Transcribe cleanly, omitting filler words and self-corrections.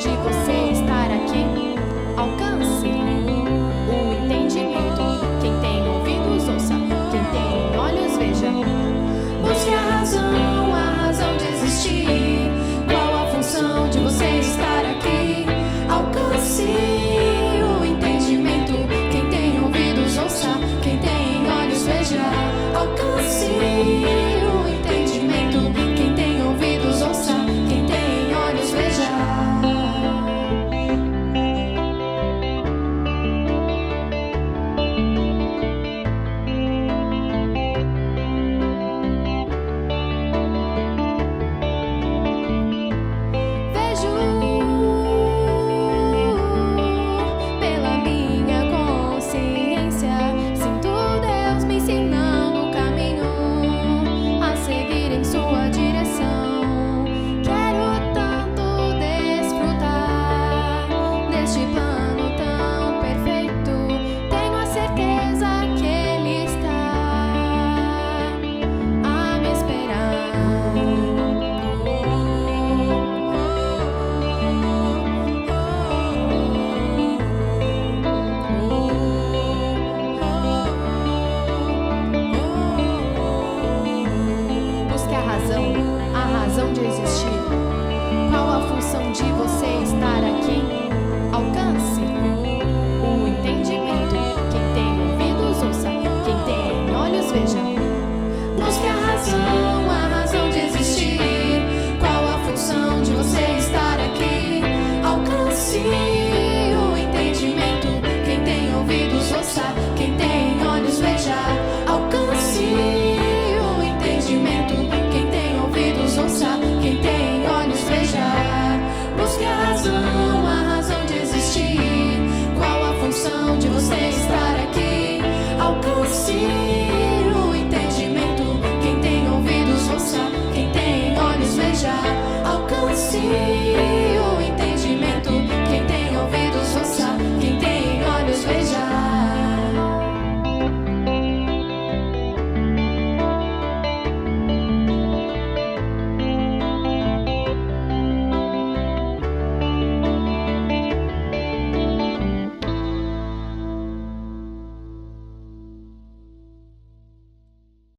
de você estar aqui? Alcance o entendimento. Quem tem ouvidos ouça, quem tem olhos veja. Busque a razão de existir. Qual a função de você estar aqui? Alcance o entendimento. Quem tem ouvidos ouça, quem tem olhos veja. Alcance o entendimento. Quem tem ouvidos ouça, quem tem olhos veja. A razão de existir. Qual a função de você estar aqui? Alcance o entendimento. Quem tem ouvidos ouça, quem tem olhos veja. Busque a razão de existir. Qual a função de você estar aqui? Alcance o entendimento. Quem tem ouvidos ouça, quem tem olhos veja. Alcance o entendimento. Quem tem ouvidos ouça, quem tem olhos veja. Busque a razão de existir. Qual a função de você estar